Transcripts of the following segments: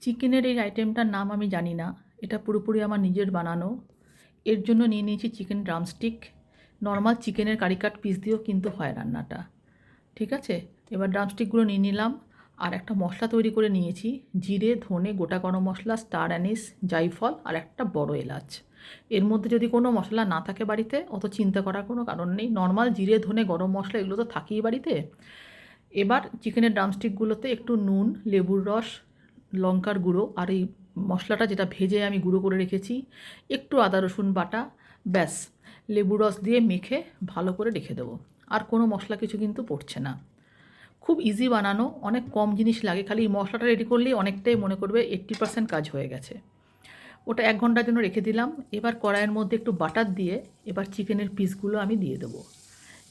চিকেনের এই আইটেমটার নাম আমি জানি না। এটা পুরোপুরি আমার নিজের বানানো। এর জন্য নিয়ে নিয়েছি চিকেন ড্রামস্টিক। নর্মাল চিকেনের কারি কাট পিস দিয়েও কিন্তু হয় রান্নাটা। ঠিক আছে? এবার ড্রামস্টিকগুলো নিয়ে নিলাম। আর একটা মশলা তৈরি করে নিয়েছি। জিরে, ধনে, গোটা গরম মশলা, স্টার অ্যানিস, জায়ফল আর একটা বড় এলাচ। এর মধ্যে যদি কোনো মশলা না থাকে বাড়িতে, অত চিন্তা করার কোনো কারণ নেই। নর্মাল জিরে, ধনে, গরম মশলা এগুলো তো থাকেই বাড়িতে। এবার চিকেনের ড্রামস্টিকগুলোতে একটু নুন, লেবুর রস, লঙ্কার গুঁড়ো আর এই মশলাটা যেটা ভেজে আমি গুঁড়ো করে রেখেছি, একটু আদা রসুন বাটা, ব্যাস লেবু রস দিয়ে মেখে ভালো করে রেখে দেবো। আর কোনো মশলা কিছু কিন্তু পড়ছে না। খুব ইজি বানানো, অনেক কম জিনিস লাগে, খালি এই মশলাটা রেডি করলেই অনেকটাই মনে করবে 80% কাজ হয়ে গেছে। ওটা 1 ঘন্টার জন্য রেখে দিলাম। এবার কড়াইয়ের মধ্যে একটু বাটার দিয়ে এবার চিকেনের পিসগুলো আমি দিয়ে দেবো।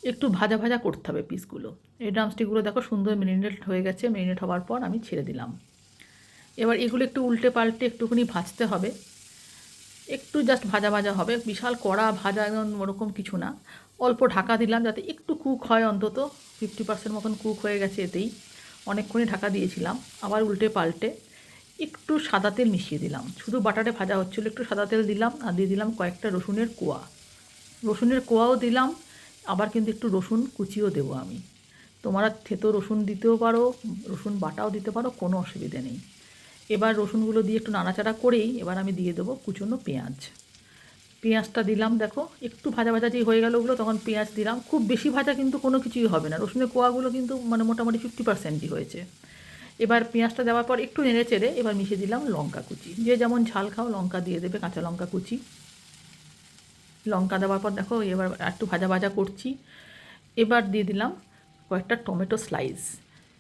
একটু ভাজা ভাজা করতে হবে পিসগুলো। এই ড্রামস্টিকগুলো দেখো সুন্দর মেরিনেট হয়ে গেছে। মেরিনেট হওয়ার পর আমি ছেড়ে দিলাম। এবার এগুলো একটু উল্টে পাল্টে একটুখানি ভাজতে হবে। একটু জাস্ট ভাজা ভাজা হবে, বিশাল কড়া ভাজা একদম ওরকম কিছু না। অল্প ঢাকা দিলাম যাতে একটু কুক হয়, অন্তত 50% মতন কুক হয়ে গেছে এতেই। অনেকক্ষণই ঢাকা দিয়েছিলাম। আবার উল্টে পাল্টে একটু সাদা তেল মিশিয়ে দিলাম। শুধু বাটারে ভাজা হচ্ছিলো, একটু সাদা তেল দিলাম আর দিয়ে দিলাম কয়েকটা রসুনের কোয়া। রসুনের কোয়াও দিলাম, আবার কিন্তু একটু রসুন কুচিও দেবো আমি। তোমরা থেতো রসুন দিতেও পারো, রসুন বাটাও দিতে পারো, কোনো অসুবিধে নেই। এবার রসুনগুলো দিয়ে একটু নাড়াচাড়া করেই এবার আমি দিয়ে দেবো কুচনো পেঁয়াজ। পেঁয়াজটা দিলাম, দেখো একটু ভাজা ভাজা যেই হয়ে গেল ওগুলো, তখন পেঁয়াজ দিলাম। খুব বেশি ভাজা কিন্তু কোনো কিছুই হবে না, রসুনের কোয়াগুলো কিন্তু মানে মোটামুটি 50%ই হয়েছে। এবার পেঁয়াজটা দেওয়ার পর একটু নেড়ে চেড়ে এবার মিশিয়ে দিলাম লঙ্কা কুচি। যে যেমন ঝাল খাও লঙ্কা দিয়ে দেবে, কাঁচা লঙ্কা কুচি। লঙ্কা দেওয়ার পর দেখো এবার একটু ভাজা ভাজা করছি। এবার দিয়ে দিলাম কয়েকটা টমেটো স্লাইস।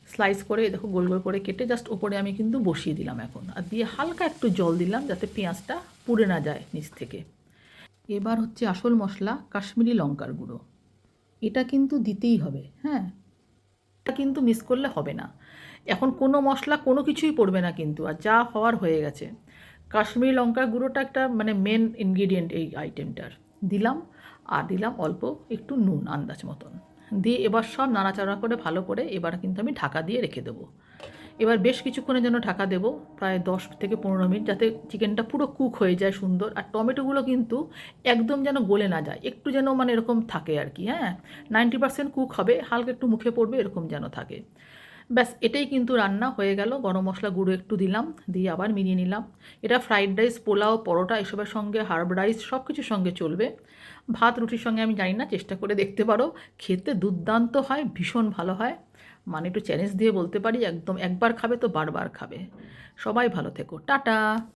স্লাইস করে দেখো গোল গোল করে কেটে জাস্ট ওপরে আমি কিন্তু বসিয়ে দিলাম এখন। আর দিয়ে হালকা একটু জল দিলাম যাতে পেঁয়াজটা পুড়ে না যায় নিচ থেকে। এবার হচ্ছে আসল মশলা, কাশ্মীরি লঙ্কার গুঁড়ো। এটা কিন্তু দিতেই হবে, হ্যাঁ, এটা কিন্তু মিস করলে হবে না। এখন কোনো মশলা কোনো কিছুই পড়বে না কিন্তু, আর যা হওয়ার হয়ে গেছে। কাশ্মীরি লঙ্কার গুঁড়োটা একটা মানে মেন ইনগ্রিডিয়েন্ট এই আইটেমটার। দিলাম, আর দিলাম অল্প একটু নুন আন্দাজ মতন। দিয়ে এবার সব নাড়াচাড়া করে ভালো করে এবার কিন্তু আমি ঢাকা দিয়ে রেখে দেবো। এবার বেশ কিছুক্ষণের জন্য ঢাকা দেবো, প্রায় 10 থেকে 15 মিনিট, যাতে চিকেনটা পুরো কুক হয়ে যায় সুন্দর। আর টমেটোগুলো কিন্তু একদম যেন গলে না যায়, একটু যেন মানে এরকম থাকে আর কি, হ্যাঁ, 90% কুক হবে, হালকা একটু মুখে পড়বে এরকম যেন থাকে। ব্যাস এটাই কিন্তু রান্না হয়ে গেল। গরম মশলা গুঁড়ো একটু দিলাম, দিয়ে আবার মিলিয়ে নিলাম। এটা ফ্রাইড রাইস, পোলাও, পরোটা এসবের সঙ্গে, হার্ব রাইস সব কিছুর সঙ্গে চলবে। ভাত রুটির সঙ্গে আমি জানি না, চেষ্টা করে দেখতে পারো। খেতে দুর্দান্ত হয়, ভীষণ ভালো হয়। মানে একটু চ্যালেঞ্জ দিয়ে বলতে পারি, একদম একবার খাবে তো বারবার খাবে। সবাই ভালো থেকো, টাটা।